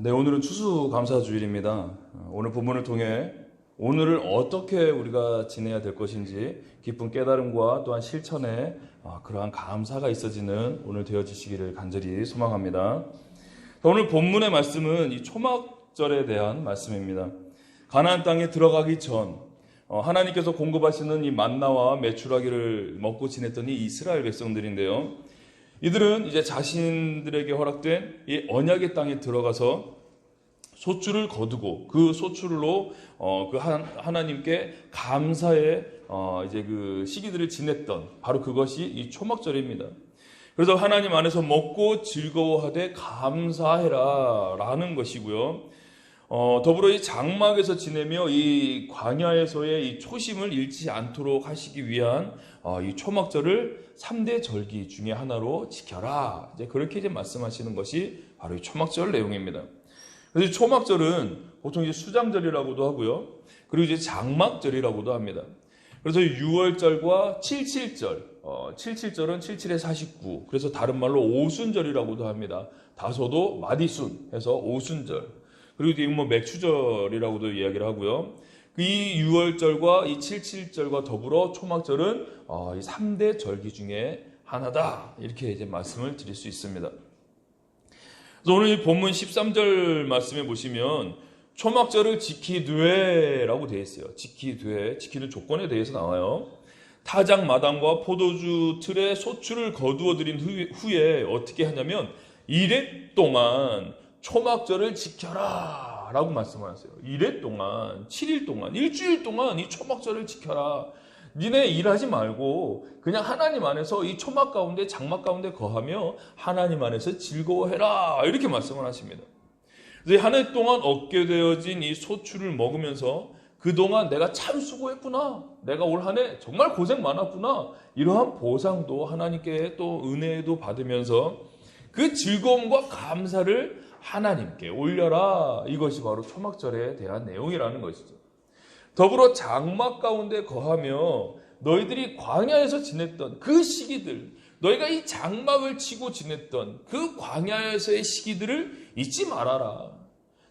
네, 오늘은 추수감사주일입니다. 오늘 본문을 통해 오늘을 어떻게 우리가 지내야 될 것인지 깊은 깨달음과 또한 실천에 그러한 감사가 있어지는 오늘 되어지시기를 간절히 소망합니다. 오늘 본문의 말씀은 이 초막절에 대한 말씀입니다. 가나안 땅에 들어가기 전 하나님께서 공급하시는 이 만나와 메추라기를 먹고 지냈던 이 이스라엘 백성들인데요. 이들은 이제 자신들에게 허락된 이 언약의 땅에 들어가서 소출을 거두고 그 소출로 하나님께 감사의 이제 그 시기들을 지냈던 바로 그것이 이 초막절입니다. 그래서 하나님 안에서 먹고 즐거워하되 감사해라라는 것이고요. 더불어 이 장막에서 지내며 이 광야에서의 이 초심을 잃지 않도록 하시기 위한 이 초막절을 3대 절기 중에 하나로 지켜라. 이제 그렇게 이제 말씀하시는 것이 바로 이 초막절 내용입니다. 그래서 이 초막절은 보통 이제 수장절이라고도 하고요. 그리고 이제 장막절이라고도 합니다. 그래서 6월절과 77절, 77절은 77에 49. 그래서 다른 말로 오순절이라고도 합니다. 다소도 마디순 해서 오순절. 그리고 이제 뭐 맥추절이라고도 이야기를 하고요. 이 6월절과 이 77절과 더불어 초막절은 이 3대 절기 중에 하나다. 이렇게 이제 말씀을 드릴 수 있습니다. 그래서 오늘 이 본문 13절 말씀에 보시면 초막절을 지키되라고 되어 있어요. 지키되, 지키는 조건에 대해서 나와요. 타작 마당과 포도주 틀에 소출을 거두어 드린 후에 어떻게 하냐면 이래 동안 초막절을 지켜라 라고 말씀하셨어요. 이래 동안, 7일 동안, 일주일 동안 이 초막절을 지켜라. 니네 일하지 말고 그냥 하나님 안에서 이 초막 가운데 장막 가운데 거하며 하나님 안에서 즐거워해라. 이렇게 말씀을 하십니다. 그래서 한 해 동안 얻게 되어진 이 소출을 먹으면서 그동안 내가 참 수고했구나. 내가 올 한 해 정말 고생 많았구나. 이러한 보상도 하나님께 또 은혜도 받으면서 그 즐거움과 감사를 하나님께 올려라. 이것이 바로 초막절에 대한 내용이라는 것이죠. 더불어 장막 가운데 거하며 너희들이 광야에서 지냈던 그 시기들, 너희가 이 장막을 치고 지냈던 그 광야에서의 시기들을 잊지 말아라.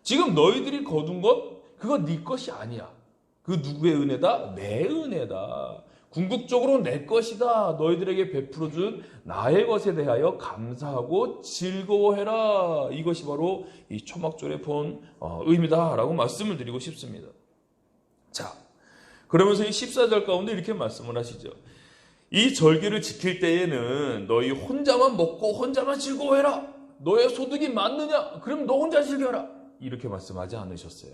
지금 너희들이 거둔 것, 그거 네 것이 아니야. 그 누구의 은혜다? 내 은혜다. 궁극적으로 내 것이다. 너희들에게 베풀어준 나의 것에 대하여 감사하고 즐거워해라. 이것이 바로 이 초막절의 본 의미다라고 말씀을 드리고 싶습니다. 자, 그러면서 이 14절 가운데 이렇게 말씀을 하시죠. 이 절기를 지킬 때에는 너희 혼자만 먹고 혼자만 즐거워해라. 너의 소득이 많느냐? 그럼 너 혼자 즐겨라. 이렇게 말씀하지 않으셨어요.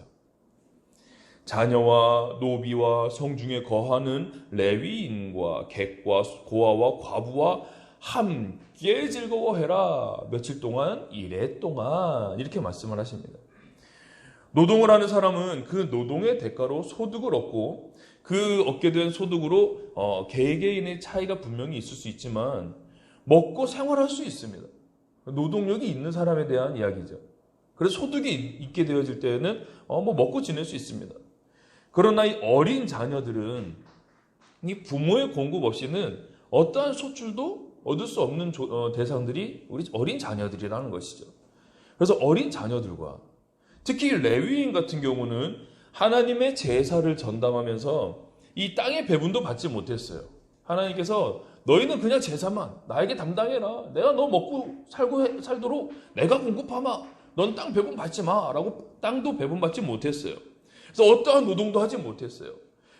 자녀와 노비와 성중에 거하는 레위인과 객과 고아와 과부와 함께 즐거워해라. 며칠 동안, 이래 동안 이렇게 말씀을 하십니다. 노동을 하는 사람은 그 노동의 대가로 소득을 얻고 그 얻게 된 소득으로 개개인의 차이가 분명히 있을 수 있지만 먹고 생활할 수 있습니다. 노동력이 있는 사람에 대한 이야기죠. 그래서 소득이 있게 되어질 때에는 먹고 지낼 수 있습니다. 그러나 이 어린 자녀들은 이 부모의 공급 없이는 어떠한 소출도 얻을 수 없는 대상들이 우리 어린 자녀들이라는 것이죠. 그래서 어린 자녀들과 특히 레위인 같은 경우는 하나님의 제사를 전담하면서 이 땅의 배분도 받지 못했어요. 하나님께서 너희는 그냥 제사만 나에게 담당해라. 내가 너 먹고 살도록 내가 공급하마. 넌 땅 배분 받지 마. 라고 땅도 배분 받지 못했어요. 그래서 어떠한 노동도 하지 못했어요.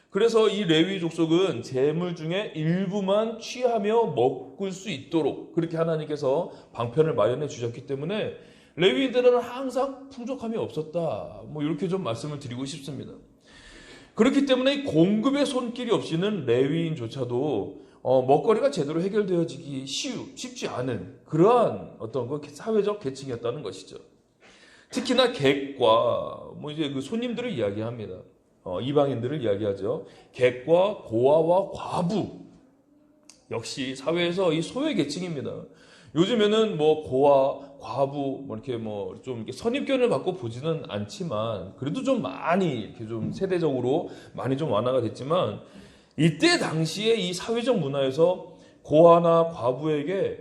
그래서 이 레위 족속은 재물 중에 일부만 취하며 먹을 수 있도록 그렇게 하나님께서 방편을 마련해 주셨기 때문에 레위인들은 항상 풍족함이 없었다. 이렇게 좀 말씀을 드리고 싶습니다. 그렇기 때문에 이 공급의 손길이 없이는 레위인조차도 먹거리가 제대로 해결되어지기 쉽지 않은 그러한 어떤 사회적 계층이었다는 것이죠. 특히나 객과 이제 그 손님들을 이야기합니다. 이방인들을 이야기하죠. 객과 고아와 과부 역시 사회에서 이 소외 계층입니다. 요즘에는 고아, 과부 이렇게 좀 이렇게 선입견을 받고 보지는 않지만 그래도 좀 많이 이렇게 좀 세대적으로 많이 좀 완화가 됐지만 이때 당시에 이 사회적 문화에서 고아나 과부에게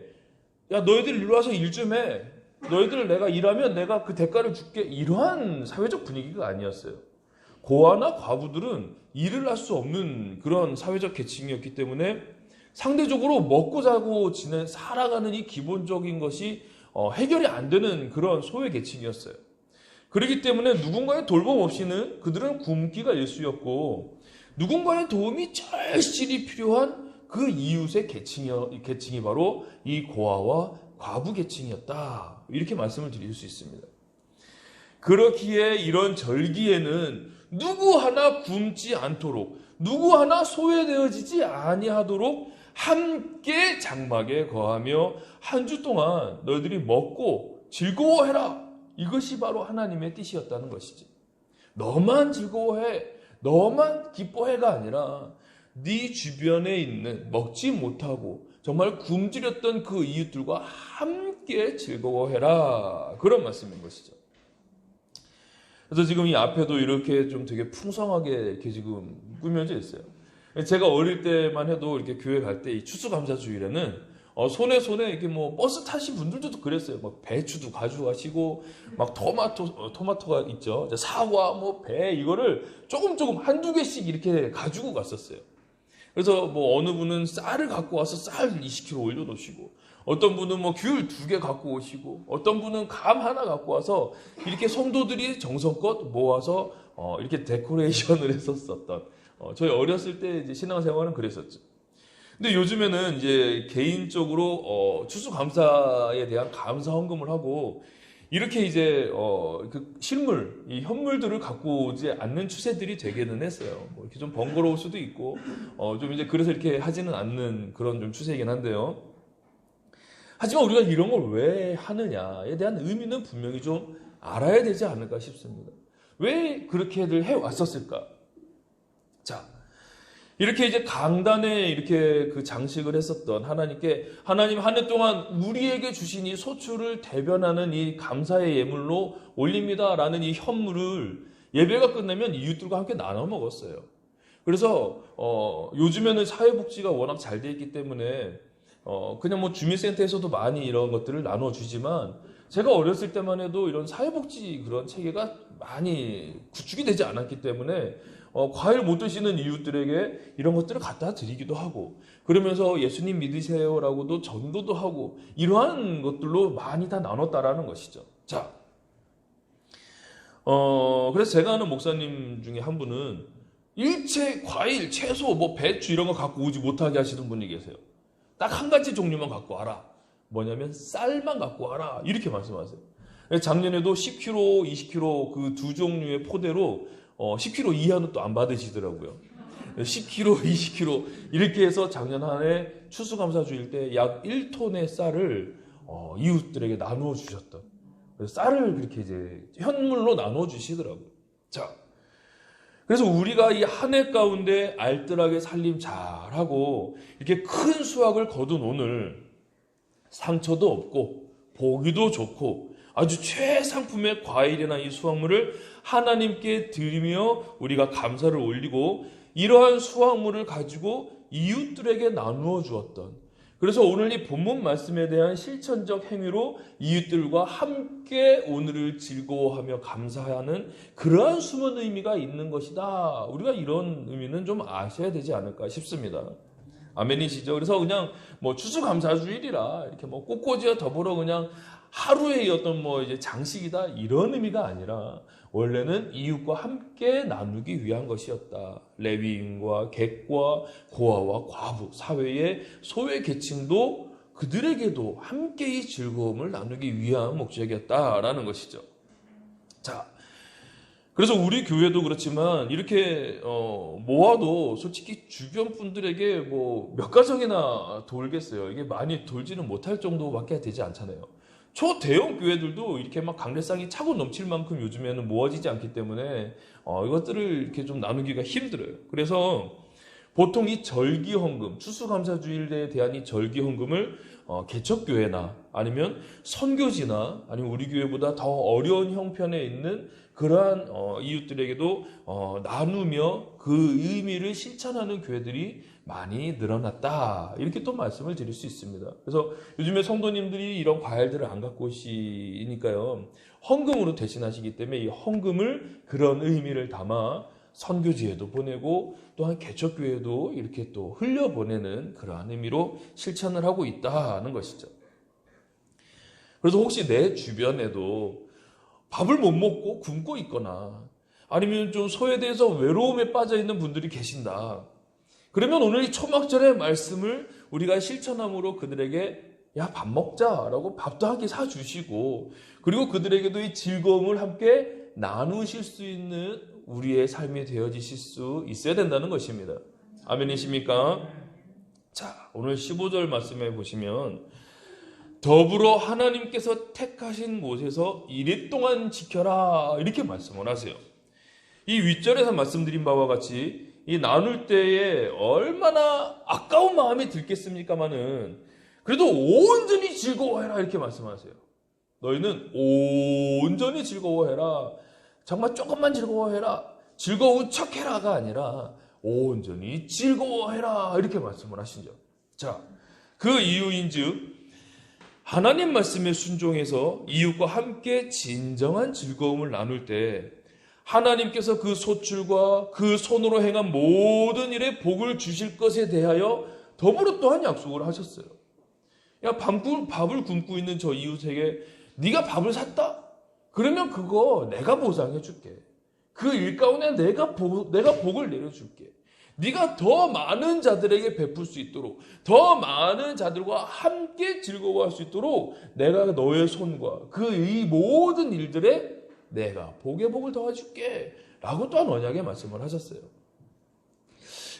야 너희들 일로 와서 일 좀 해. 너희들 내가 일하면 내가 그 대가를 줄게. 이러한 사회적 분위기가 아니었어요. 고아나 과부들은 일을 할 수 없는 그런 사회적 계층이었기 때문에 상대적으로 먹고 자고 살아가는 이 기본적인 것이 해결이 안 되는 그런 소외 계층이었어요. 그렇기 때문에 누군가의 돌봄 없이는 그들은 굶기가 일쑤였고 누군가의 도움이 절실히 필요한 그 이웃의 계층이 바로 이 고아와 과부 계층이었다. 이렇게 말씀을 드릴 수 있습니다. 그렇기에 이런 절기에는 누구 하나 굶지 않도록 누구 하나 소외되어지지 아니하도록 함께 장막에 거하며 한 주 동안 너희들이 먹고 즐거워해라. 이것이 바로 하나님의 뜻이었다는 것이지. 너만 즐거워해, 너만 기뻐해가 아니라 네 주변에 있는 먹지 못하고 정말 굶주렸던 그 이웃들과 함께 즐거워해라. 그런 말씀인 것이죠. 그래서 지금 이 앞에도 이렇게 좀 되게 풍성하게 이렇게 지금 꾸며져 있어요. 제가 어릴 때만 해도 이렇게 교회 갈 때 이 추수감사주일에는 손에 이렇게 뭐 버스 타신 분들도 그랬어요. 막 배추도 가져가시고 막 토마토가 있죠. 사과, 뭐 배 이거를 조금 한두 개씩 이렇게 가지고 갔었어요. 그래서 뭐 어느 분은 쌀을 갖고 와서 쌀 20kg 올려놓으시고 어떤 분은 뭐 귤 2개 갖고 오시고 어떤 분은 감 하나 갖고 와서 이렇게 성도들이 정성껏 모아서 이렇게 데코레이션을 했었던 저희 어렸을 때 이제 신앙생활은 그랬었죠. 근데 요즘에는 이제 개인적으로 추수감사에 대한 감사 헌금을 하고 이렇게 이제 그 실물, 이 현물들을 갖고 오지 않는 추세들이 되기는 했어요. 뭐 이렇게 좀 번거로울 수도 있고 좀 이제 그래서 이렇게 하지는 않는 그런 좀 추세이긴 한데요. 하지만 우리가 이런 걸 왜 하느냐에 대한 의미는 분명히 좀 알아야 되지 않을까 싶습니다. 왜 그렇게들 해왔었을까? 자, 이렇게 이제 강단에 이렇게 그 장식을 했었던 하나님께 하나님 한 해 동안 우리에게 주신 이 소출을 대변하는 이 감사의 예물로 올립니다라는 이 현물을 예배가 끝나면 이웃들과 함께 나눠 먹었어요. 그래서 요즘에는 사회복지가 워낙 잘 돼 있기 때문에 그냥 뭐 주민센터에서도 많이 이런 것들을 나눠주지만 제가 어렸을 때만 해도 이런 사회복지 그런 체계가 많이 구축이 되지 않았기 때문에 과일 못 드시는 이웃들에게 이런 것들을 갖다 드리기도 하고 그러면서 예수님 믿으세요라고도 전도도 하고 이러한 것들로 많이 다 나눴다라는 것이죠. 자, 그래서 제가 아는 목사님 중에 한 분은 일체 과일, 채소, 뭐 배추 이런 거 갖고 오지 못하게 하시는 분이 계세요. 딱 한 가지 종류만 갖고 와라. 뭐냐면 쌀만 갖고 와라. 이렇게 말씀하세요. 작년에도 10kg, 20kg 그 두 종류의 포대로 10kg 이하는 또 안 받으시더라고요. 10kg, 20kg 이렇게 해서 작년 한 해 추수감사주일 때 약 1톤의 쌀을 이웃들에게 나누어 주셨던. 그래서 쌀을 그렇게 이제 현물로 나누어 주시더라고요. 자, 그래서 우리가 이 한 해 가운데 알뜰하게 살림 잘하고 이렇게 큰 수확을 거둔 오늘 상처도 없고 보기도 좋고 아주 최상품의 과일이나 이 수확물을 하나님께 드리며 우리가 감사를 올리고 이러한 수확물을 가지고 이웃들에게 나누어 주었던 그래서 오늘 이 본문 말씀에 대한 실천적 행위로 이웃들과 함께 오늘을 즐거워하며 감사하는 그러한 숨은 의미가 있는 것이다. 우리가 이런 의미는 좀 아셔야 되지 않을까 싶습니다. 아멘이시죠? 그래서 그냥 뭐 추수감사주일이라 이렇게 뭐 꽃꽂이와 더불어 그냥 하루의 어떤 뭐 이제 장식이다 이런 의미가 아니라 원래는 이웃과 함께 나누기 위한 것이었다. 레위인과 객과 고아와 과부, 사회의 소외 계층도 그들에게도 함께 이 즐거움을 나누기 위한 목적이었다라는 것이죠. 자, 그래서 우리 교회도 그렇지만 이렇게 모아도 솔직히 주변 분들에게 뭐 몇 가정이나 돌겠어요. 이게 많이 돌지는 못할 정도밖에 되지 않잖아요. 초대형 교회들도 이렇게 막 강대상이 차고 넘칠 만큼 요즘에는 모아지지 않기 때문에 이것들을 이렇게 좀 나누기가 힘들어요. 그래서 보통 이 절기헌금, 추수감사주일에 대한 이 절기헌금을 개척교회나 아니면 선교지나 아니면 우리 교회보다 더 어려운 형편에 있는 그러한 이웃들에게도 나누며 그 의미를 실천하는 교회들이 많이 늘어났다. 이렇게 또 말씀을 드릴 수 있습니다. 그래서 요즘에 성도님들이 이런 과일들을 안 갖고 오시니까요. 헌금으로 대신하시기 때문에 이 헌금을 그런 의미를 담아 선교지에도 보내고 또한 개척교회에도 이렇게 또 흘려보내는 그러한 의미로 실천을 하고 있다는 것이죠. 그래서 혹시 내 주변에도 밥을 못 먹고 굶고 있거나 아니면 좀 소외돼서 외로움에 빠져 있는 분들이 계신다. 그러면 오늘 이 초막절의 말씀을 우리가 실천함으로 그들에게 야, 밥 먹자라고 밥도 함께 사주시고 그리고 그들에게도 이 즐거움을 함께 나누실 수 있는 우리의 삶이 되어지실 수 있어야 된다는 것입니다. 아멘이십니까? 자, 오늘 15절 말씀에 보시면 더불어 하나님께서 택하신 곳에서 이랫동안 지켜라 이렇게 말씀을 하세요. 이 윗절에서 말씀드린 바와 같이 이 나눌 때에 얼마나 아까운 마음이 들겠습니까마는 그래도 온전히 즐거워해라 이렇게 말씀하세요. 너희는 온전히 즐거워해라. 정말 조금만 즐거워해라. 즐거운 척해라가 아니라 온전히 즐거워해라 이렇게 말씀을 하시죠. 자, 그 이유인즉 하나님 말씀에 순종해서 이웃과 함께 진정한 즐거움을 나눌 때 하나님께서 그 소출과 그 손으로 행한 모든 일에 복을 주실 것에 대하여 더불어 또한 약속을 하셨어요. 야, 밥을 굶고 있는 저 이웃에게 네가 밥을 샀다? 그러면 그거 내가 보상해 줄게. 그 일 가운데 내가 복을 내려줄게. 네가 더 많은 자들에게 베풀 수 있도록 더 많은 자들과 함께 즐거워할 수 있도록 내가 너의 손과 그 이 모든 일들에 내가 복의 복을 더해줄게 라고 또한 언약의 말씀을 하셨어요.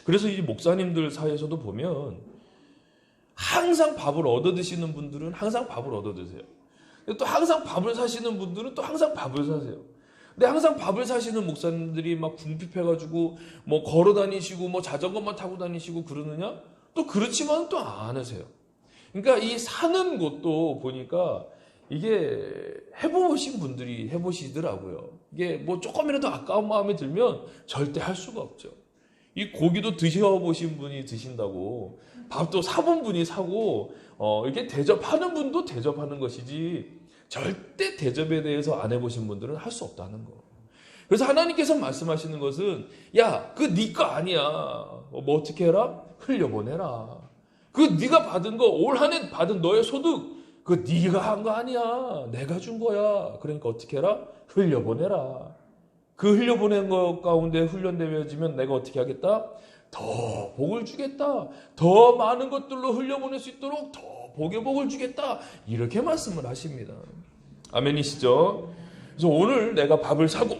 그래서 이 목사님들 사이에서도 보면 항상 밥을 얻어 드시는 분들은 항상 밥을 얻어 드세요. 또 항상 밥을 사시는 분들은 또 항상 밥을 사세요. 근데 항상 밥을 사시는 목사님들이 막 궁핍해가지고 뭐 걸어 다니시고 뭐 자전거만 타고 다니시고 그러느냐? 또 그렇지만 또 안 하세요. 그러니까 이 사는 것도 보니까 이게 해보신 분들이 해보시더라고요. 이게 뭐 조금이라도 아까운 마음이 들면 절대 할 수가 없죠. 이 고기도 드셔보신 분이 드신다고 밥도 사본 분이 사고 이렇게 대접하는 분도 대접하는 것이지 절대 대접에 대해서 안 해보신 분들은 할 수 없다는 거. 그래서 하나님께서 말씀하시는 것은 야, 그 네 거 아니야. 뭐 어떻게 해라? 흘려보내라. 그 네가 받은 거 올 한 해 받은 너의 소득 그 네가 한 거 아니야. 내가 준 거야. 그러니까 어떻게 해라? 흘려보내라. 그 흘려보낸 것 가운데 훈련되어지면 내가 어떻게 하겠다? 더 복을 주겠다. 더 많은 것들로 흘려보낼 수 있도록 더 복의 복을 주겠다. 이렇게 말씀을 하십니다. 아멘이시죠? 그래서 오늘 내가 밥을 사고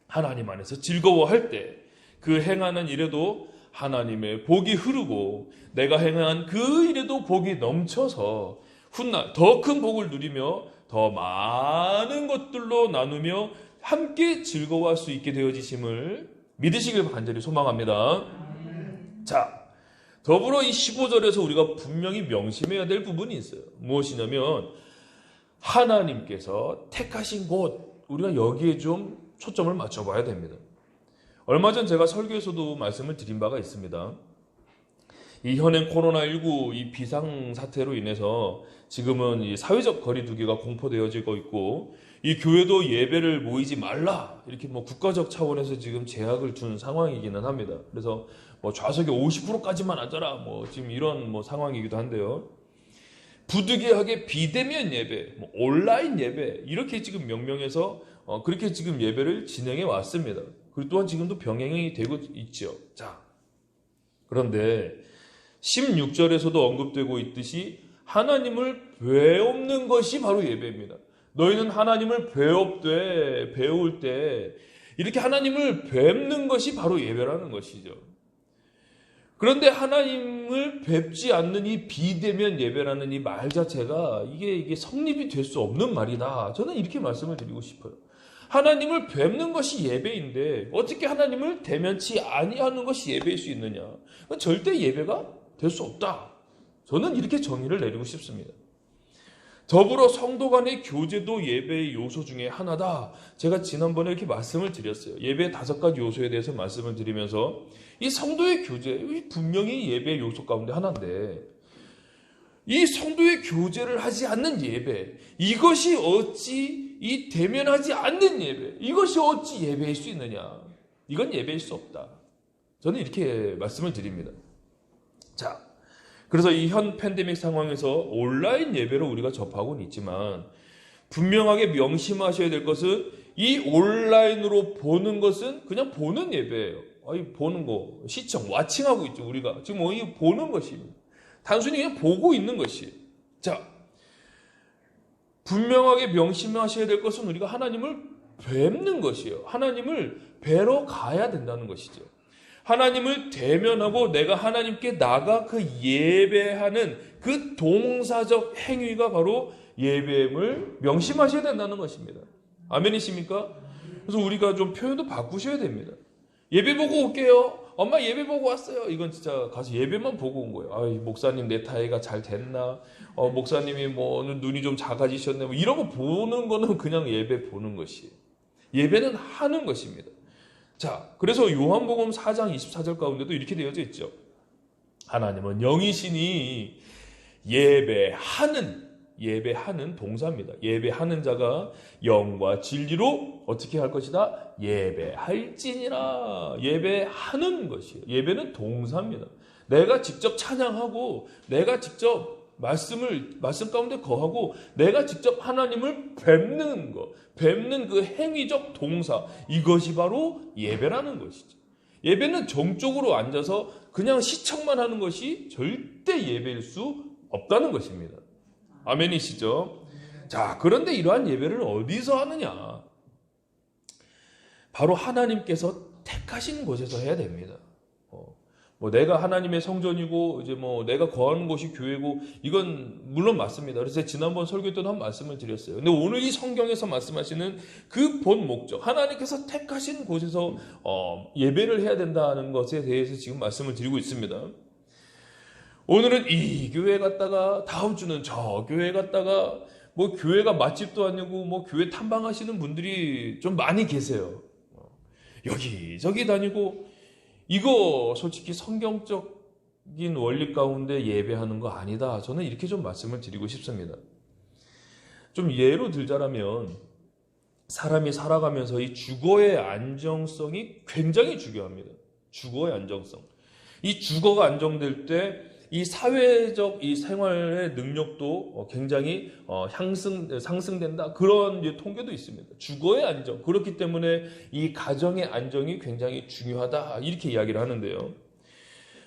하나님 안에서 즐거워할 때 그 행하는 일에도 하나님의 복이 흐르고 내가 행한 그 일에도 복이 넘쳐서 훗날 더 큰 복을 누리며 더 많은 것들로 나누며 함께 즐거워할 수 있게 되어지심을 믿으시길 간절히 소망합니다. 자, 더불어 이 15절에서 우리가 분명히 명심해야 될 부분이 있어요. 무엇이냐면 하나님께서 택하신 곳, 우리가 여기에 좀 초점을 맞춰봐야 됩니다. 얼마 전 제가 설교에서도 말씀을 드린 바가 있습니다. 이 현행 코로나19 이 비상사태로 인해서 지금은 이 사회적 거리두기가 공포되어지고 있고 이 교회도 예배를 모이지 말라 이렇게 뭐 국가적 차원에서 지금 제약을 준 상황이기는 합니다. 그래서 뭐 좌석의 50%까지만 앉아라 뭐 지금 이런 뭐 상황이기도 한데요. 부득이하게 비대면 예배, 뭐 온라인 예배 이렇게 지금 명명해서 그렇게 지금 예배를 진행해 왔습니다. 그리고 또한 지금도 병행이 되고 있죠. 자, 그런데 16절에서도 언급되고 있듯이 하나님을 배웁는 것이 바로 예배입니다. 너희는 하나님을 배울 때 이렇게 하나님을 뵙는 것이 바로 예배라는 것이죠. 그런데 하나님을 뵙지 않는 이 비대면 예배라는 이 말 자체가 이게 성립이 될 수 없는 말이다. 저는 이렇게 말씀을 드리고 싶어요. 하나님을 뵙는 것이 예배인데 어떻게 하나님을 대면치 아니하는 것이 예배일 수 있느냐? 절대 예배가 될 수 없다. 저는 이렇게 정의를 내리고 싶습니다. 더불어 성도 간의 교제도 예배의 요소 중에 하나다. 제가 지난번에 이렇게 말씀을 드렸어요. 예배의 5가지 요소에 대해서 말씀을 드리면서 이 성도의 교제, 분명히 예배의 요소 가운데 하나인데 이 성도의 교제를 하지 않는 예배, 이것이 어찌 이 대면하지 않는 예배, 이것이 어찌 예배일 수 있느냐? 이건 예배일 수 없다. 저는 이렇게 말씀을 드립니다. 자, 그래서 이 현 팬데믹 상황에서 온라인 예배를 우리가 접하고는 있지만 분명하게 명심하셔야 될 것은 이 온라인으로 보는 것은 그냥 보는 예배예요. 아니, 보는 거, 시청, 와칭하고 있죠. 우리가 지금 보는 것입니다. 단순히 그냥 보고 있는 것이. 자, 분명하게 명심하셔야 될 것은 우리가 하나님을 뵙는 것이에요. 하나님을 뵈러 가야 된다는 것이죠. 하나님을 대면하고 내가 하나님께 나가 그 예배하는 그 동사적 행위가 바로 예배임을 명심하셔야 된다는 것입니다. 아멘이십니까? 그래서 우리가 좀 표현도 바꾸셔야 됩니다. 예배 보고 올게요. 엄마 예배 보고 왔어요. 이건 진짜 가서 예배만 보고 온 거예요. 아이, 목사님 내 타이가 잘 됐나? 목사님이 뭐 눈이 좀 작아지셨네. 뭐 이런 거 보는 거는 그냥 예배 보는 것이에요. 예배는 하는 것입니다. 자, 그래서 요한복음 4장 24절 가운데도 이렇게 되어져 있죠. 하나님은 영이시니 예배하는 동사입니다. 예배하는 자가 영과 진리로 어떻게 할 것이다? 예배할지니라. 예배하는 것이에요. 예배는 동사입니다. 내가 직접 찬양하고 내가 직접 말씀 가운데 거하고 내가 직접 하나님을 뵙는 것, 뵙는 그 행위적 동사, 이것이 바로 예배라는 것이죠. 예배는 정적으로 앉아서 그냥 시청만 하는 것이 절대 예배일 수 없다는 것입니다. 아멘이시죠? 자, 그런데 이러한 예배를 어디서 하느냐? 바로 하나님께서 택하신 곳에서 해야 됩니다. 뭐 내가 하나님의 성전이고 이제 뭐 내가 거하는 곳이 교회고 이건 물론 맞습니다. 그래서 지난번 설교 때도 한 말씀을 드렸어요. 근데 오늘 이 성경에서 말씀하시는 그 본 목적, 하나님께서 택하신 곳에서 예배를 해야 된다는 것에 대해서 지금 말씀을 드리고 있습니다. 오늘은 이 교회 갔다가 다음 주는 저 교회 갔다가 뭐 교회가 맛집도 아니고 뭐 교회 탐방하시는 분들이 좀 많이 계세요. 여기저기 다니고 이거 솔직히 성경적인 원리 가운데 예배하는 거 아니다. 저는 이렇게 좀 말씀을 드리고 싶습니다. 좀 예로 들자면 사람이 살아가면서 이 주거의 안정성이 굉장히 중요합니다. 주거의 안정성. 이 주거가 안정될 때 이 사회적 이 생활의 능력도 굉장히 상승된다. 그런 이제 통계도 있습니다. 주거의 안정. 그렇기 때문에 이 가정의 안정이 굉장히 중요하다. 이렇게 이야기를 하는데요.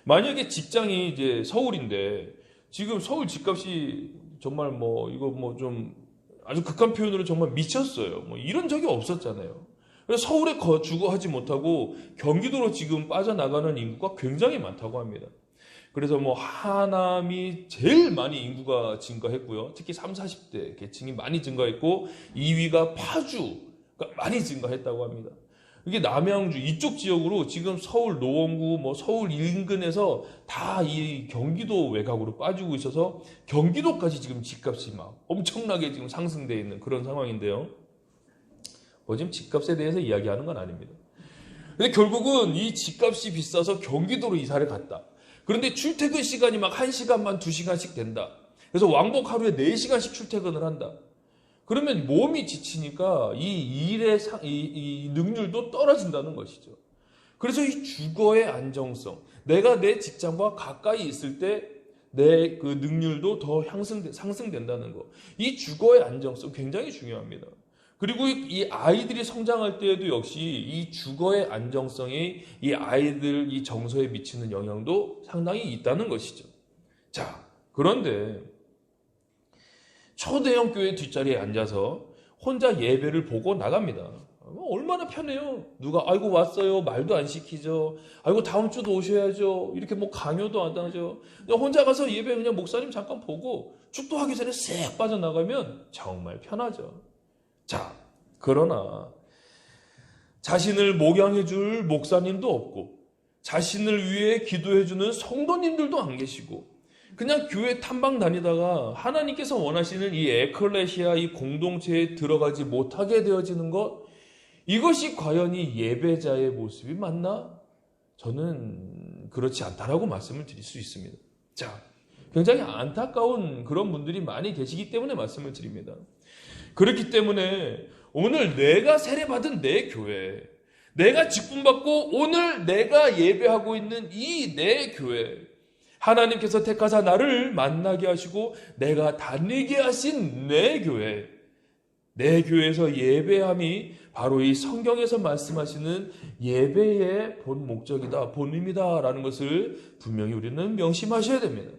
만약에 직장이 이제 서울인데 지금 서울 집값이 정말 뭐 이거 뭐 좀 아주 극한 표현으로 정말 미쳤어요. 뭐 이런 적이 없었잖아요. 그래서 서울에 주거하지 못하고 경기도로 지금 빠져나가는 인구가 굉장히 많다고 합니다. 그래서 뭐 하남이 제일 많이 인구가 증가했고요. 특히 30, 40대 계층이 많이 증가했고 2위가 파주가 많이 증가했다고 합니다. 이게 남양주 이쪽 지역으로 지금 서울 노원구 뭐 서울 인근에서 다 이 경기도 외곽으로 빠지고 있어서 경기도까지 지금 집값이 막 엄청나게 지금 상승되어 있는 그런 상황인데요. 뭐 지금 집값에 대해서 이야기하는 건 아닙니다. 근데 결국은 이 집값이 비싸서 경기도로 이사를 갔다. 그런데 출퇴근 시간이 막 1시간만 2시간씩 된다. 그래서 왕복 하루에 4시간씩 출퇴근을 한다. 그러면 몸이 지치니까 이 일의 이 능률도 떨어진다는 것이죠. 그래서 이 주거의 안정성, 내가 내 직장과 가까이 있을 때 내 그 능률도 더 상승된다는 것. 이 주거의 안정성 굉장히 중요합니다. 그리고 이 아이들이 성장할 때에도 역시 이 주거의 안정성이 이 아이들 이 정서에 미치는 영향도 상당히 있다는 것이죠. 자, 그런데 초대형 교회 뒷자리에 앉아서 혼자 예배를 보고 나갑니다. 얼마나 편해요. 누가 아이고 왔어요 말도 안 시키죠. 아이고 다음 주도 오셔야죠. 이렇게 뭐 강요도 안 하죠. 혼자 가서 예배 그냥 목사님 잠깐 보고 축도하기 전에 쓱 빠져나가면 정말 편하죠. 자, 그러나 자신을 목양해줄 목사님도 없고 자신을 위해 기도해주는 성도님들도 안 계시고 그냥 교회 탐방 다니다가 하나님께서 원하시는 이 에클레시아 이 공동체에 들어가지 못하게 되어지는 것, 이것이 과연 이 예배자의 모습이 맞나? 저는 그렇지 않다라고 말씀을 드릴 수 있습니다. 자, 굉장히 안타까운 그런 분들이 많이 계시기 때문에 말씀을 드립니다. 그렇기 때문에 오늘 내가 세례받은 내 교회, 내가 직분받고 오늘 내가 예배하고 있는 이 내 교회, 하나님께서 택하사 나를 만나게 하시고 내가 다니게 하신 내 교회, 내 교회에서 예배함이 바로 이 성경에서 말씀하시는 예배의 본 목적이다, 본임이다 라는 것을 분명히 우리는 명심하셔야 됩니다.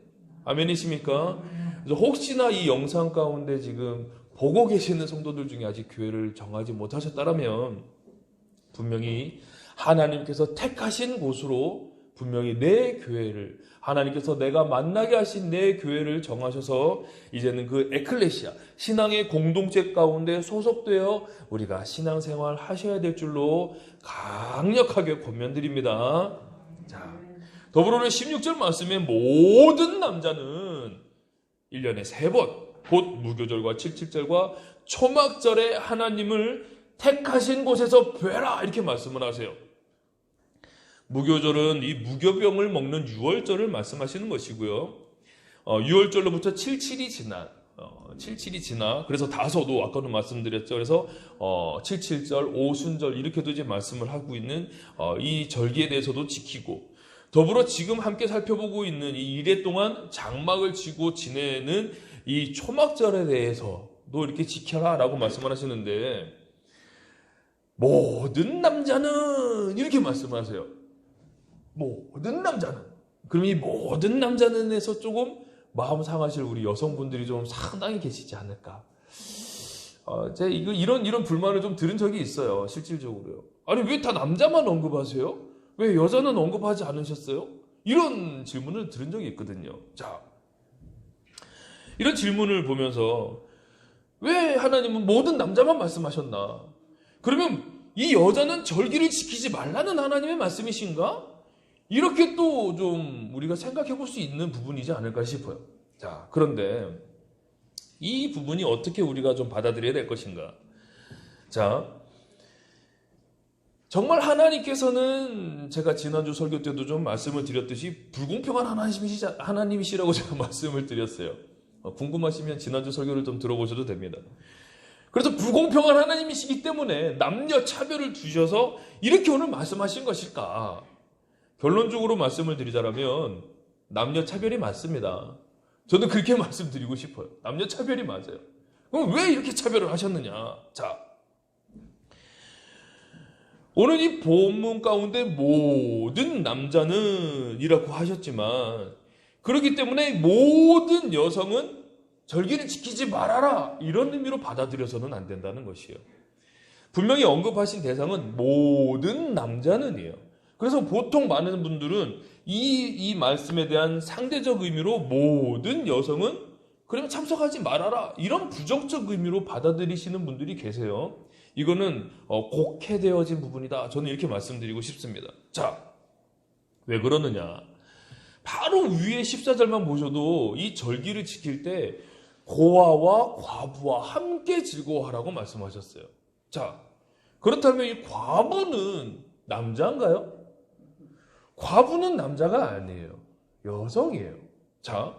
아멘이십니까? 그래서 혹시나 이 영상 가운데 지금 보고 계시는 성도들 중에 아직 교회를 정하지 못하셨다면 분명히 하나님께서 택하신 곳으로 분명히 내 교회를, 하나님께서 내가 만나게 하신 내 교회를 정하셔서 이제는 그 에클레시아, 신앙의 공동체 가운데 소속되어 우리가 신앙생활 하셔야 될 줄로 강력하게 권면드립니다. 자, 더불어는 16절 말씀에 모든 남자는 1년에 3번, 곧 무교절과 77절과 초막절에 하나님을 택하신 곳에서 뵈라 이렇게 말씀을 하세요. 무교절은 이 무교병을 먹는 유월절을 말씀하시는 것이고요. 유월절로부터 77이 지나 그래서 다소도 아까도 말씀드렸죠. 그래서 77절, 오순절 이렇게도 이제 말씀을 하고 있는 이 절기에 대해서도 지키고, 더불어 지금 함께 살펴보고 있는 이 이래 동안 장막을 치고 지내는 이 초막절에 대해서도 이렇게 지켜라라고 말씀을 하시는데, 모든 남자는 이렇게 말씀을 하세요. 모든 남자는. 그럼 이 모든 남자는에서 조금 마음 상하실 우리 여성분들이 좀 상당히 계시지 않을까. 제가 이런 불만을 좀 들은 적이 있어요. 실질적으로요. 아니 왜 다 남자만 언급하세요? 왜 여자는 언급하지 않으셨어요? 이런 질문을 들은 적이 있거든요. 자, 이런 질문을 보면서 왜 하나님은 모든 남자만 말씀하셨나? 그러면 이 여자는 절기를 지키지 말라는 하나님의 말씀이신가? 이렇게 또 좀 우리가 생각해 볼 수 있는 부분이지 않을까 싶어요. 자, 그런데 이 부분이 어떻게 우리가 좀 받아들여야 될 것인가? 자, 정말 하나님께서는 제가 지난주 설교 때도 좀 말씀을 드렸듯이 불공평한 하나님이시라고 제가 말씀을 드렸어요. 궁금하시면 지난주 설교를 좀 들어보셔도 됩니다. 그래서 불공평한 하나님이시기 때문에 남녀 차별을 두셔서 이렇게 오늘 말씀하신 것일까? 결론적으로 말씀을 드리자면 남녀 차별이 맞습니다. 저는 그렇게 말씀드리고 싶어요. 남녀 차별이 맞아요. 그럼 왜 이렇게 차별을 하셨느냐? 자, 오늘 이 본문 가운데 모든 남자는 이라고 하셨지만, 그렇기 때문에 모든 여성은 절기를 지키지 말아라 이런 의미로 받아들여서는 안 된다는 것이에요. 분명히 언급하신 대상은 모든 남자는이에요. 그래서 보통 많은 분들은 이 말씀에 대한 상대적 의미로 모든 여성은 그러면 참석하지 말아라 이런 부정적 의미로 받아들이시는 분들이 계세요. 이거는 곡해되어진 부분이다. 저는 이렇게 말씀드리고 싶습니다. 자, 왜 그러느냐? 바로 위에 14절만 보셔도 이 절기를 지킬 때 고아와 과부와 함께 즐거워하라고 말씀하셨어요. 자, 그렇다면 이 과부는 남자인가요? 과부는 남자가 아니에요. 여성이에요. 자,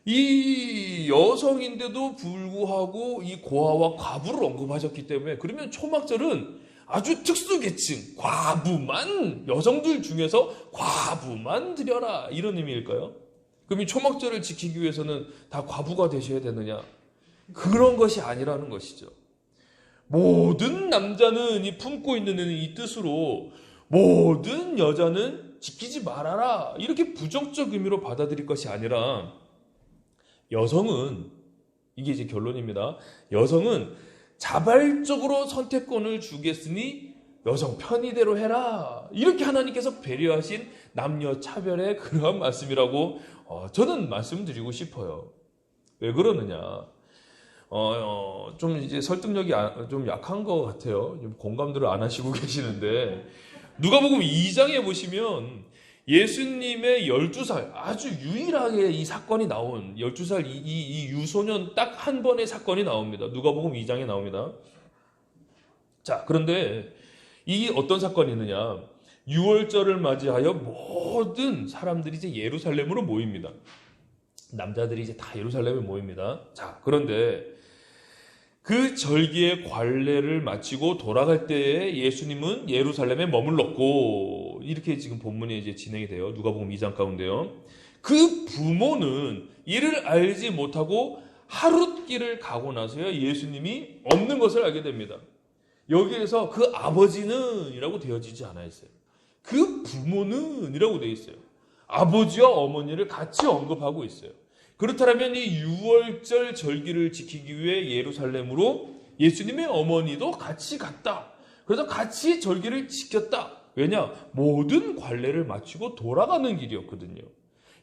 이 여성인데도 불구하고 이 고아와 과부를 언급하셨기 때문에, 그러면 초막절은 아주 특수계층, 과부만, 여성들 중에서 과부만 드려라 이런 의미일까요? 그럼 이 초막절을 지키기 위해서는 다 과부가 되셔야 되느냐? 그런 것이 아니라는 것이죠. 모든 남자는 이 품고 있는 이 뜻으로 모든 여자는 지키지 말아라 이렇게 부정적 의미로 받아들일 것이 아니라, 여성은, 이게 이제 결론입니다. 여성은 자발적으로 선택권을 주겠으니 여성 편의대로 해라 이렇게 하나님께서 배려하신 남녀 차별의 그러한 말씀이라고 저는 말씀드리고 싶어요. 왜 그러느냐? 좀 이제 설득력이 좀 약한 것 같아요. 좀 공감들을 안 하시고 계시는데, 누가복음 2장에 보시면 예수님의 12살, 아주 유일하게 이 사건이 나온 12살 이 유소년 딱 한 번의 사건이 나옵니다. 누가복음 2장에 나옵니다. 자, 그런데 이 어떤 사건이 있느냐? 6월절을 맞이하여 모든 사람들이 이제 예루살렘으로 모입니다. 남자들이 이제 다 예루살렘에 모입니다. 자, 그런데 그 절기의 관례를 마치고 돌아갈 때에 예수님은 예루살렘에 머물렀고, 이렇게 지금 본문이 이제 진행이 돼요. 누가복음 2장 가운데요. 그 부모는 이를 알지 못하고 하룻길을 가고 나서야 예수님이 없는 것을 알게 됩니다. 여기에서 그 아버지는 이라고 되어지지 않아 있어요. 그 부모는 이라고 되어 있어요. 아버지와 어머니를 같이 언급하고 있어요. 그렇다면 이 6월절 절기를 지키기 위해 예루살렘으로 예수님의 어머니도 같이 갔다. 그래서 같이 절기를 지켰다. 왜냐? 모든 관례를 마치고 돌아가는 길이었거든요.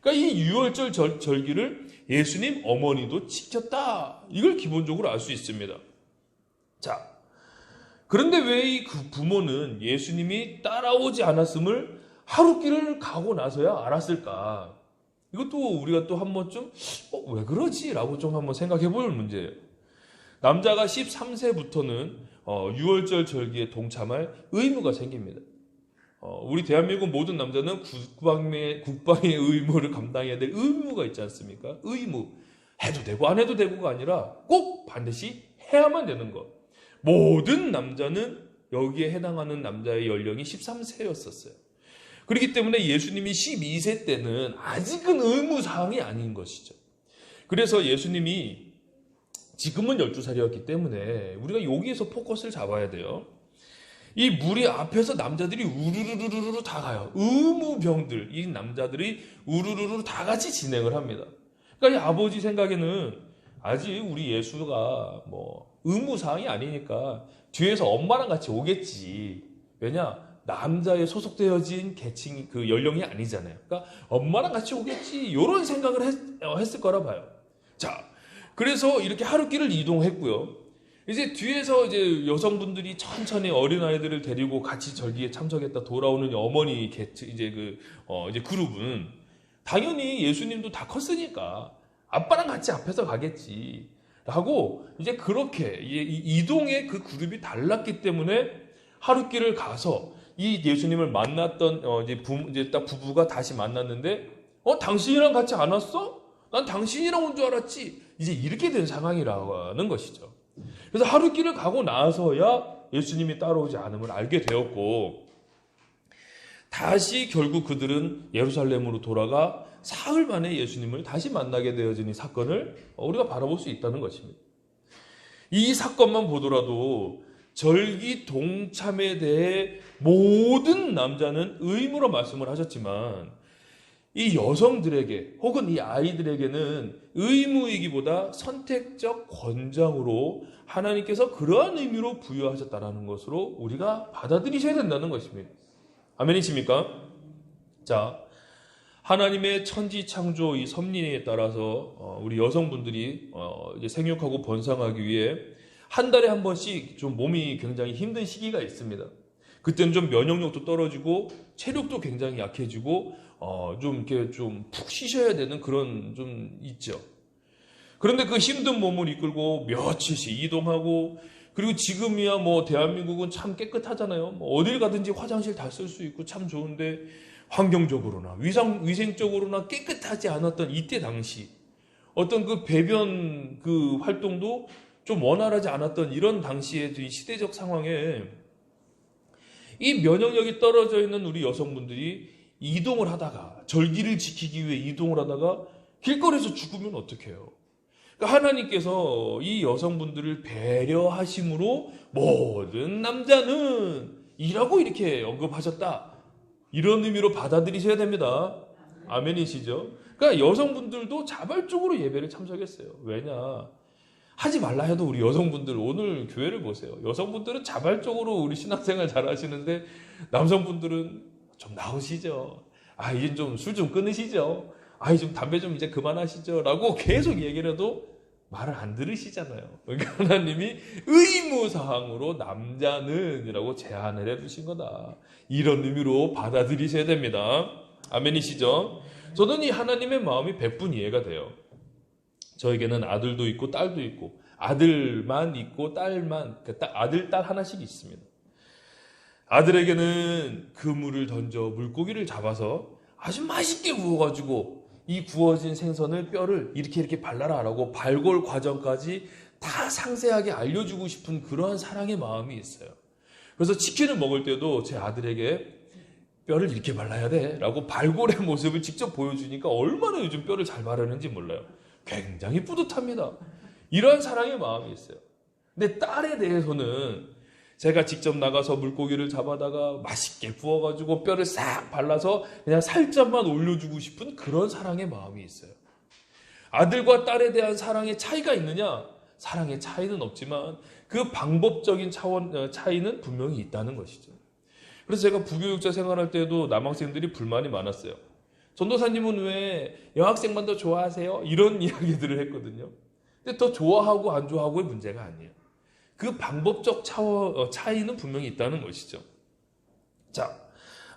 그러니까 이 6월절 절기를 예수님 어머니도 지켰다. 이걸 기본적으로 알 수 있습니다. 자, 그런데 왜 이 그 부모는 예수님이 따라오지 않았음을 하룻길을 가고 나서야 알았을까? 이것도 우리가 또 한 번쯤 왜 그러지? 라고 좀 한번 생각해 볼 문제예요. 남자가 13세부터는 6월절 절기에 동참할 의무가 생깁니다. 우리 대한민국 모든 남자는 국방의 의무를 감당해야 될 의무가 있지 않습니까? 의무. 해도 되고 안 해도 되고가 아니라 꼭 반드시 해야만 되는 것. 모든 남자는 여기에 해당하는 남자의 연령이 13세였었어요. 그렇기 때문에 예수님이 12세 때는 아직은 의무사항이 아닌 것이죠. 그래서 예수님이 지금은 12살이었기 때문에 우리가 여기에서 포커스를 잡아야 돼요. 이 무리 앞에서 남자들이 우르르르르 다 가요. 의무병들, 이 남자들이 우르르르 다 같이 진행을 합니다. 그러니까 이 아버지 생각에는 아직 우리 예수가 뭐 의무사항이 아니니까 뒤에서 엄마랑 같이 오겠지. 왜냐? 남자에 소속되어진 계층이 그 연령이 아니잖아요. 그러니까 엄마랑 같이 오겠지. 이런 생각을 했을 거라 봐요. 자, 그래서 이렇게 하룻길을 이동했고요. 이제 뒤에서 이제 여성분들이 천천히 어린아이들을 데리고 같이 절기에 참석했다 돌아오는 어머니 이제 이제 그룹은 당연히 예수님도 다 컸으니까 아빠랑 같이 앞에서 가겠지. 라고 이제 그렇게 이동의 그 그룹이 달랐기 때문에 하룻길을 가서 이 예수님을 만났던 이제 딱 부부가 다시 만났는데 당신이랑 같이 안 왔어? 난 당신이랑 온 줄 알았지. 이제 이렇게 된 상황이라는 것이죠. 그래서 하룻길을 가고 나서야 예수님이 따라오지 않음을 알게 되었고, 다시 결국 그들은 예루살렘으로 돌아가 사흘 만에 예수님을 다시 만나게 되어진 이 사건을 우리가 바라볼 수 있다는 것입니다. 이 사건만 보더라도 절기 동참에 대해 모든 남자는 의무로 말씀을 하셨지만 이 여성들에게 혹은 이 아이들에게는 의무이기보다 선택적 권장으로 하나님께서 그러한 의미로 부여하셨다는 것으로 우리가 받아들이셔야 된다는 것입니다. 아멘이십니까? 자, 하나님의 천지 창조 이 섭리에 따라서 우리 여성분들이 이제 생육하고 번성하기 위해 한 달에 한 번씩 좀 몸이 굉장히 힘든 시기가 있습니다. 그때는 좀 면역력도 떨어지고 체력도 굉장히 약해지고 좀 이렇게 좀 푹 쉬셔야 되는 그런 좀 있죠. 그런데 그 힘든 몸을 이끌고 며칠씩 이동하고, 그리고 지금이야 뭐 대한민국은 참 깨끗하잖아요. 뭐 어딜 가든지 화장실 다 쓸 수 있고 참 좋은데 환경적으로나 위생적으로나 깨끗하지 않았던 이때 당시 어떤 그 배변 그 활동도 좀 원활하지 않았던 이런 당시의 이 시대적 상황에 이 면역력이 떨어져 있는 우리 여성분들이 이동을 하다가 절기를 지키기 위해 이동을 하다가 길거리에서 죽으면 어떡해요? 그러니까 하나님께서 이 여성분들을 배려하심으로 모든 남자는 이라고 이렇게 언급하셨다. 이런 의미로 받아들이셔야 됩니다. 아멘이시죠? 그러니까 여성분들도 자발적으로 예배를 참석했어요. 왜냐? 하지 말라 해도 우리 여성분들 오늘 교회를 보세요. 여성분들은 자발적으로 우리 신앙생활 잘 하시는데 남성분들은 좀 나오시죠. 이제 좀 술 좀 끊으시죠. 좀 담배 좀 이제 그만하시죠. 라고 계속 얘기를 해도 말을 안 들으시잖아요. 그러니까 하나님이 의무사항으로 남자는 이라고 제한을 해두신 거다. 이런 의미로 받아들이셔야 됩니다. 아멘이시죠? 저는 이 하나님의 마음이 100분 이해가 돼요. 저에게는 아들도 있고 딸도 있고 아들만 있고 딸만, 아들, 딸 하나씩 있습니다. 아들에게는 그물을 던져 물고기를 잡아서 아주 맛있게 구워가지고 이 구워진 생선을 뼈를 이렇게 발라라 라고 발골 과정까지 다 상세하게 알려주고 싶은 그러한 사랑의 마음이 있어요. 그래서 치킨을 먹을 때도 제 아들에게 뼈를 이렇게 발라야 돼 라고 발골의 모습을 직접 보여주니까 얼마나 요즘 뼈를 잘 바르는지 몰라요. 굉장히 뿌듯합니다. 이러한 사랑의 마음이 있어요. 근데 딸에 대해서는 제가 직접 나가서 물고기를 잡아다가 맛있게 구워가지고 뼈를 싹 발라서 그냥 살짝만 올려주고 싶은 그런 사랑의 마음이 있어요. 아들과 딸에 대한 사랑의 차이가 있느냐? 사랑의 차이는 없지만 그 방법적인 차이는 분명히 있다는 것이죠. 그래서 제가 부교육자 생활할 때도 남학생들이 불만이 많았어요. 전도사님은 왜 여학생만 더 좋아하세요? 이런 이야기들을 했거든요. 근데 더 좋아하고 안 좋아하고의 문제가 아니에요. 그 방법적 차이는 분명히 있다는 것이죠. 자,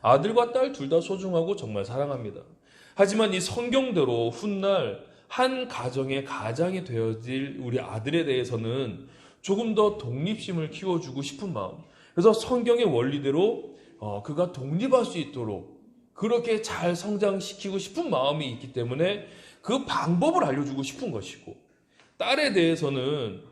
아들과 딸 둘 다 소중하고 정말 사랑합니다. 하지만 이 성경대로 훗날 한 가정의 가장이 되어질 우리 아들에 대해서는 조금 더 독립심을 키워주고 싶은 마음. 그래서 성경의 원리대로 그가 독립할 수 있도록 그렇게 잘 성장시키고 싶은 마음이 있기 때문에 그 방법을 알려주고 싶은 것이고, 딸에 대해서는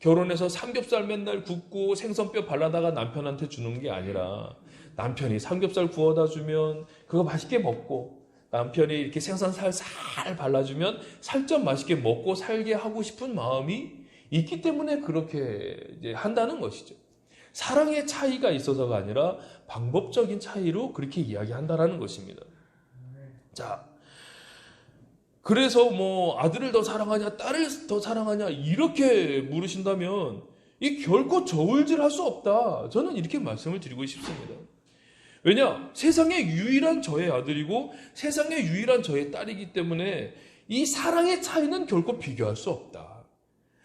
결혼해서 삼겹살 맨날 굽고 생선뼈 발라다가 남편한테 주는 게 아니라 남편이 삼겹살 구워다 주면 그거 맛있게 먹고, 남편이 이렇게 생선 살살 발라주면 살점 맛있게 먹고 살게 하고 싶은 마음이 있기 때문에 그렇게 이제 한다는 것이죠. 사랑의 차이가 있어서가 아니라 방법적인 차이로 그렇게 이야기한다라는 것입니다. 자, 그래서 뭐 아들을 더 사랑하냐 딸을 더 사랑하냐 이렇게 물으신다면 이 결코 저울질할 수 없다. 저는 이렇게 말씀을 드리고 싶습니다. 왜냐? 세상에 유일한 저의 아들이고 세상에 유일한 저의 딸이기 때문에 이 사랑의 차이는 결코 비교할 수 없다.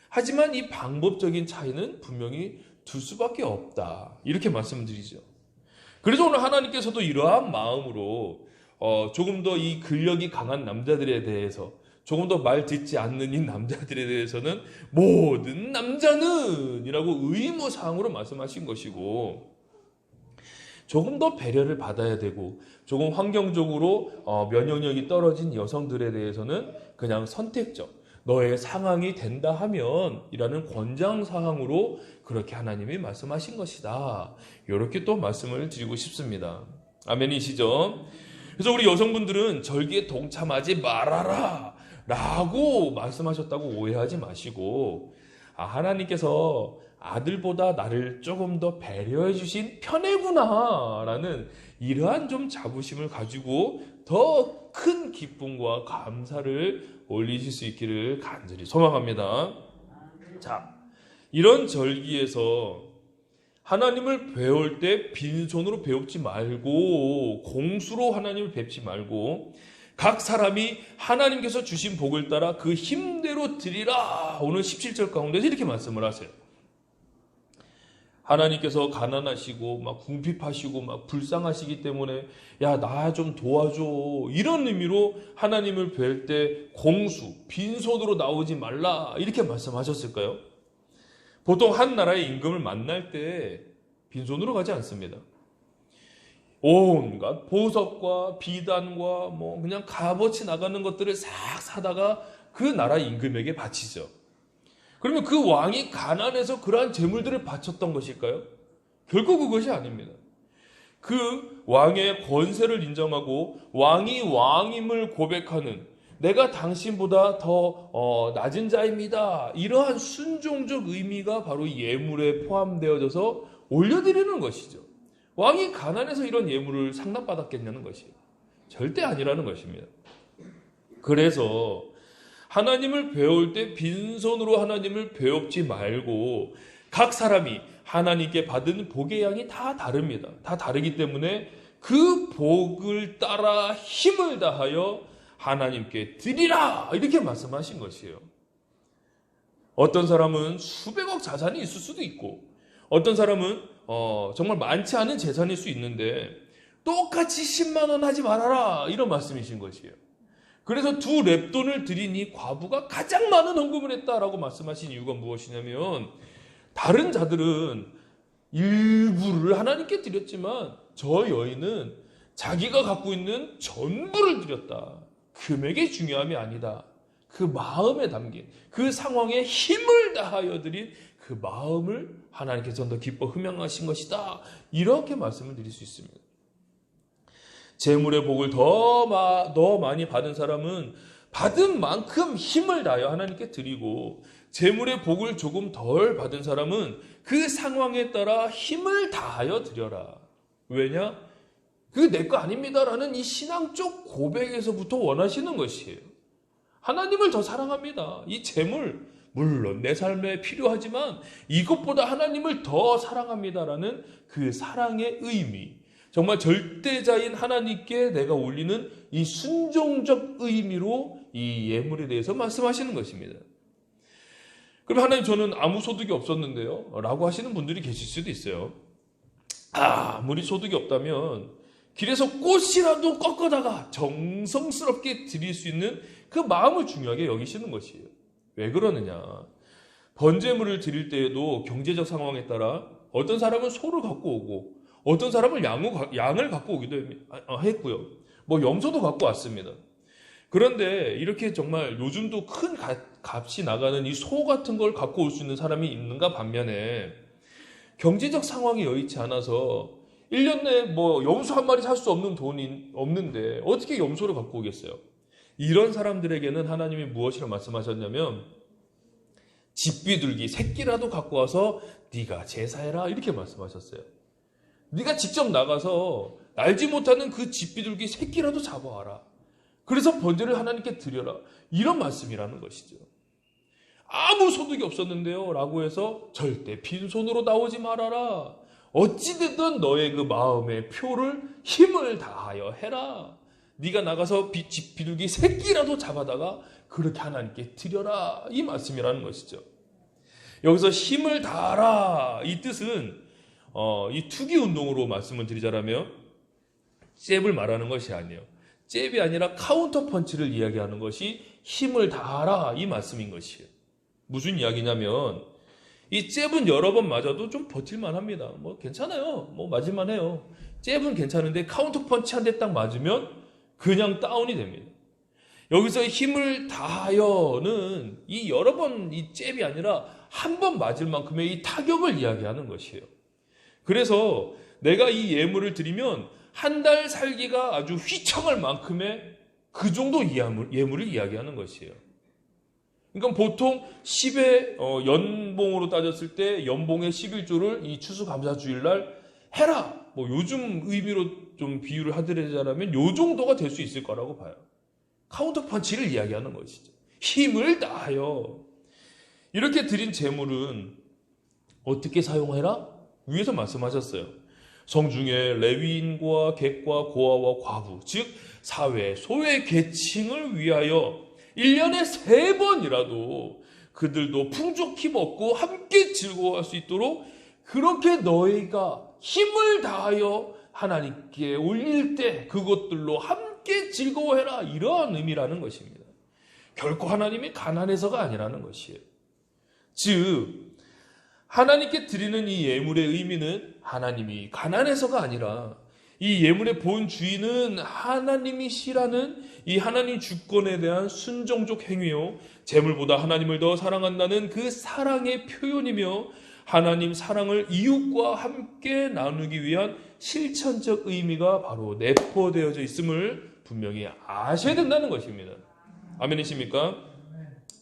하지만 이 방법적인 차이는 분명히 둘 수밖에 없다. 이렇게 말씀을 드리죠. 그래서 오늘 하나님께서도 이러한 마음으로 조금 더 이 근력이 강한 남자들에 대해서, 조금 더 말 듣지 않는 이 남자들에 대해서는 모든 남자는 이라고 의무사항으로 말씀하신 것이고, 조금 더 배려를 받아야 되고 조금 환경적으로 면역력이 떨어진 여성들에 대해서는 그냥 선택적, 너의 상황이 된다 하면 이라는 권장사항으로 그렇게 하나님이 말씀하신 것이다. 이렇게 또 말씀을 드리고 싶습니다. 아멘이시죠? 그래서 우리 여성분들은 절기에 동참하지 말아라 라고 말씀하셨다고 오해하지 마시고, 하나님께서 아들보다 나를 조금 더 배려해 주신 편애구나 라는 이러한 좀 자부심을 가지고 더 큰 기쁨과 감사를 올리실 수 있기를 간절히 소망합니다. 자, 이런 절기에서 하나님을 배울 때 빈손으로 배웁지 말고 공수로 하나님을 뵙지 말고 각 사람이 하나님께서 주신 복을 따라 그 힘대로 드리라. 오늘 17절 가운데서 이렇게 말씀을 하세요. 하나님께서 가난하시고 막 궁핍하시고 막 불쌍하시기 때문에 야, 나 좀 도와줘. 이런 의미로 하나님을 뵐 때 공수, 빈손으로 나오지 말라. 이렇게 말씀하셨을까요? 보통 한 나라의 임금을 만날 때 빈손으로 가지 않습니다. 온갖 보석과 비단과 뭐 그냥 값어치 나가는 것들을 싹 사다가 그 나라 임금에게 바치죠. 그러면 그 왕이 가난해서 그러한 재물들을 바쳤던 것일까요? 결코 그것이 아닙니다. 그 왕의 권세를 인정하고 왕이 왕임을 고백하는, 내가 당신보다 더 낮은 자입니다. 이러한 순종적 의미가 바로 예물에 포함되어져서 올려드리는 것이죠. 왕이 가난해서 이런 예물을 상납받았겠냐는 것이에요. 절대 아니라는 것입니다. 그래서 하나님을 배울 때 빈손으로 하나님을 배웁지 말고 각 사람이 하나님께 받은 복의 양이 다 다릅니다. 다 다르기 때문에 그 복을 따라 힘을 다하여 하나님께 드리라 이렇게 말씀하신 것이에요. 어떤 사람은 수백억 자산이 있을 수도 있고, 어떤 사람은 정말 많지 않은 재산일 수 있는데 똑같이 10만 원 하지 말아라, 이런 말씀이신 것이에요. 그래서 두 렙돈을 드린 이 과부가 가장 많은 헌금을 했다라고 말씀하신 이유가 무엇이냐면, 다른 자들은 일부를 하나님께 드렸지만 저 여인은 자기가 갖고 있는 전부를 드렸다. 금액의 중요함이 아니다. 그 마음에 담긴, 그 상황에 힘을 다하여 드린 그 마음을 하나님께서 좀 더 기뻐 흠양하신 것이다. 이렇게 말씀을 드릴 수 있습니다. 재물의 복을 더 많이 받은 사람은 받은 만큼 힘을 다하여 하나님께 드리고, 재물의 복을 조금 덜 받은 사람은 그 상황에 따라 힘을 다하여 드려라. 왜냐? 그게 내 거 아닙니다라는 이 신앙적 고백에서부터 원하시는 것이에요. 하나님을 더 사랑합니다. 이 재물, 물론 내 삶에 필요하지만 이것보다 하나님을 더 사랑합니다라는 그 사랑의 의미, 정말 절대자인 하나님께 내가 올리는 이 순종적 의미로 이 예물에 대해서 말씀하시는 것입니다. 그럼 하나님, 저는 아무 소득이 없었는데요 라고 하시는 분들이 계실 수도 있어요. 아무리 소득이 없다면 길에서 꽃이라도 꺾어다가 정성스럽게 드릴 수 있는 그 마음을 중요하게 여기시는 것이에요. 왜 그러느냐? 번제물을 드릴 때에도 경제적 상황에 따라 어떤 사람은 소를 갖고 오고 어떤 사람은 양을 갖고 오기도 했고요. 뭐 염소도 갖고 왔습니다. 그런데 이렇게 정말 요즘도 큰 값이 나가는 이 소 같은 걸 갖고 올 수 있는 사람이 있는가 반면에, 경제적 상황이 여의치 않아서 1년 내에 뭐 염소 한 마리 살 수 없는 돈이 없는데 어떻게 염소를 갖고 오겠어요? 이런 사람들에게는 하나님이 무엇이라 말씀하셨냐면, 집비둘기 새끼라도 갖고 와서 네가 제사해라, 이렇게 말씀하셨어요. 네가 직접 나가서 알지 못하는 그 집비둘기 새끼라도 잡아와라. 그래서 번제를 하나님께 드려라. 이런 말씀이라는 것이죠. 아무 소득이 없었는데요 라고 해서 절대 빈손으로 나오지 말아라. 어찌됐든 너의 그 마음의 표를 힘을 다하여 해라. 네가 나가서 비둘기 새끼라도 잡아다가 그렇게 하나님께 드려라. 이 말씀이라는 것이죠. 여기서 힘을 다하라, 이 뜻은 이 투기 운동으로 말씀을 드리자면 잽을 말하는 것이 아니에요. 잽이 아니라 카운터 펀치를 이야기하는 것이 힘을 다하라, 이 말씀인 것이에요. 무슨 이야기냐면, 이 잽은 여러 번 맞아도 좀 버틸만 합니다. 뭐 괜찮아요. 뭐 맞을만 해요. 잽은 괜찮은데 카운터 펀치 한 대 딱 맞으면 그냥 다운이 됩니다. 여기서 힘을 다하여는 이 여러 번 이 잽이 아니라 한 번 맞을 만큼의 이 타격을 이야기하는 것이에요. 그래서 내가 이 예물을 드리면 한 달 살기가 아주 휘청할 만큼의 그 정도 예물을 이야기하는 것이에요. 그러니까 보통 10의 연봉으로 따졌을 때 연봉의 11조를 이 추수감사주일날 해라. 뭐 요즘 의미로 좀 비유를 하더라면 요 정도가 될 수 있을 거라고 봐요. 카운터 펀치를 이야기하는 것이죠. 힘을 다하여. 이렇게 드린 재물은 어떻게 사용해라? 위에서 말씀하셨어요. 성중에 레위인과 객과 고아와 과부, 즉 사회, 소외 계층을 위하여 1년에 3번이라도 그들도 풍족히 먹고 함께 즐거워할 수 있도록 그렇게 너희가 힘을 다하여 하나님께 올릴 때 그것들로 함께 즐거워해라, 이러한 의미라는 것입니다. 결코 하나님이 가난해서가 아니라는 것이에요. 즉 하나님께 드리는 이 예물의 의미는 하나님이 가난해서가 아니라 이 예물의 본 주인은 하나님이시라는 이 하나님 주권에 대한 순종적 행위요, 재물보다 하나님을 더 사랑한다는 그 사랑의 표현이며 하나님 사랑을 이웃과 함께 나누기 위한 실천적 의미가 바로 내포되어져 있음을 분명히 아셔야 된다는 것입니다. 아멘이십니까?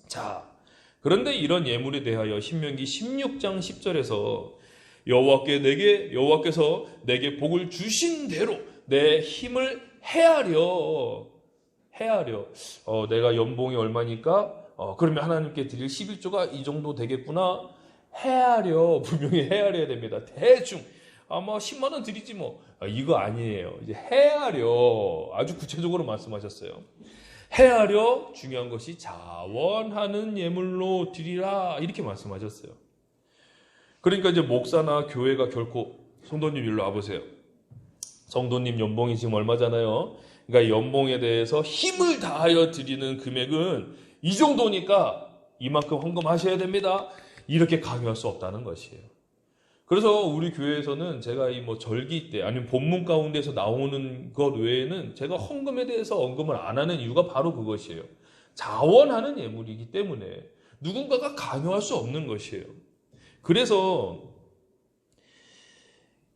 자, 그런데 이런 예물에 대하여 신명기 16장 10절에서 여호와께서 내게 복을 주신 대로 내 힘을 헤아려. 내가 연봉이 얼마니까 그러면 하나님께 드릴 11조가 이 정도 되겠구나. 헤아려. 분명히 헤아려야 됩니다. 대충 뭐 10만 원 드리지 뭐 이거 아니에요. 이제 헤아려. 아주 구체적으로 말씀하셨어요. 헤아려 중요한 것이 자원하는 예물로 드리라 이렇게 말씀하셨어요. 그러니까 이제 목사나 교회가 결코 성도님 일로 와보세요. 성도님 연봉이 지금 얼마잖아요. 그러니까 연봉에 대해서 힘을 다하여 드리는 금액은 이 정도니까 이만큼 헌금하셔야 됩니다. 이렇게 강요할 수 없다는 것이에요. 그래서 우리 교회에서는 제가 이 뭐 절기 때 아니면 본문 가운데서 나오는 것 외에는 제가 헌금에 대해서 언급을 안 하는 이유가 바로 그것이에요. 자원하는 예물이기 때문에 누군가가 강요할 수 없는 것이에요. 그래서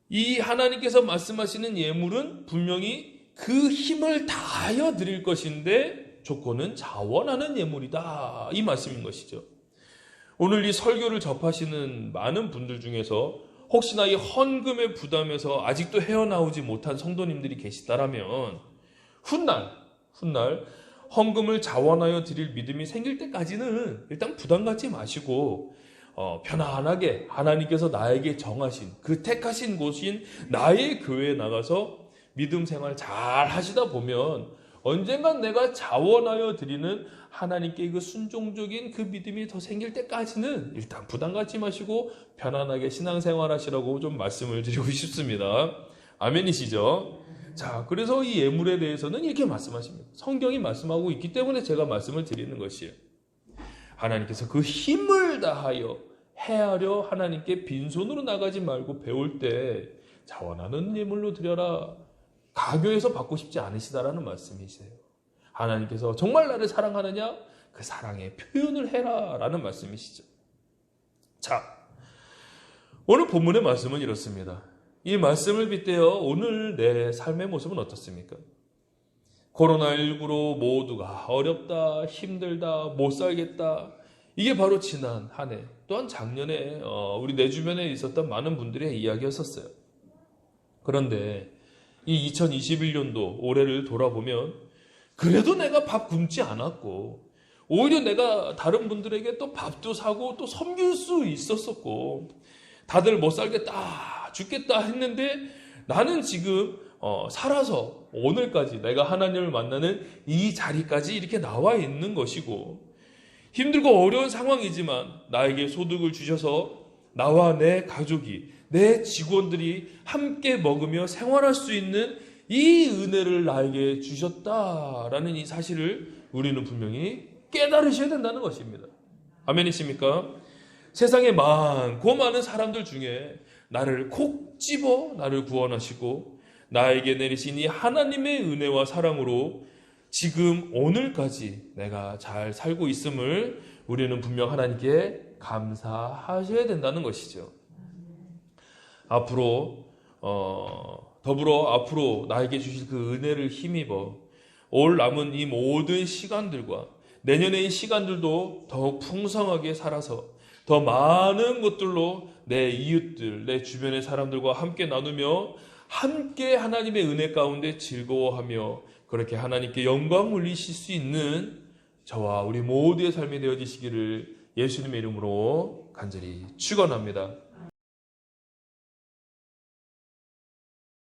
이 하나님께서 말씀하시는 예물은 분명히 그 힘을 다하여 드릴 것인데 조건은 자원하는 예물이다. 이 말씀인 것이죠. 오늘 이 설교를 접하시는 많은 분들 중에서 혹시나 이 헌금의 부담에서 아직도 헤어나오지 못한 성도님들이 계시다라면 훗날 헌금을 자원하여 드릴 믿음이 생길 때까지는 일단 부담 갖지 마시고 편안하게 하나님께서 나에게 정하신 그 택하신 곳인 나의 교회에 나가서 믿음 생활 잘 하시다 보면 언젠간 내가 자원하여 드리는 하나님께 그 순종적인 그 믿음이 더 생길 때까지는 일단 부담 갖지 마시고 편안하게 신앙생활 하시라고 좀 말씀을 드리고 싶습니다. 아멘이시죠? 자, 그래서 이 예물에 대해서는 이렇게 말씀하십니다. 성경이 말씀하고 있기 때문에 제가 말씀을 드리는 것이에요. 하나님께서 그 힘을 다하여 헤아려 하나님께 빈손으로 나가지 말고 배울 때 자원하는 예물로 드려라. 강요해서 받고 싶지 않으시다라는 말씀이세요. 하나님께서 정말 나를 사랑하느냐? 그 사랑의 표현을 해라 라는 말씀이시죠. 자, 오늘 본문의 말씀은 이렇습니다. 이 말씀을 빗대어 오늘 내 삶의 모습은 어떻습니까? 코로나19로 모두가 어렵다, 힘들다, 못 살겠다. 이게 바로 지난 한 해 또한 작년에 우리 내 주변에 있었던 많은 분들의 이야기였었어요. 그런데 이 2021년도 올해를 돌아보면 그래도 내가 밥 굶지 않았고 오히려 내가 다른 분들에게 또 밥도 사고 또 섬길 수 있었었고 다들 못 살겠다 죽겠다 했는데 나는 지금 살아서 오늘까지 내가 하나님을 만나는 이 자리까지 이렇게 나와 있는 것이고 힘들고 어려운 상황이지만 나에게 소득을 주셔서 나와 내 가족이 내 직원들이 함께 먹으며 생활할 수 있는 이 은혜를 나에게 주셨다라는 이 사실을 우리는 분명히 깨달으셔야 된다는 것입니다. 아멘이십니까? 세상에 많고 많은 사람들 중에 나를 콕 집어 나를 구원하시고 나에게 내리신 이 하나님의 은혜와 사랑으로 지금 오늘까지 내가 잘 살고 있음을 우리는 분명 하나님께 감사하셔야 된다는 것이죠. 더불어 앞으로 나에게 주실 그 은혜를 힘입어 올 남은 이 모든 시간들과 내년의 이 시간들도 더욱 풍성하게 살아서 더 많은 것들로 내 이웃들, 내 주변의 사람들과 함께 나누며 함께 하나님의 은혜 가운데 즐거워하며 그렇게 하나님께 영광 올리실 수 있는 저와 우리 모두의 삶이 되어지시기를 예수님의 이름으로 간절히 축원합니다.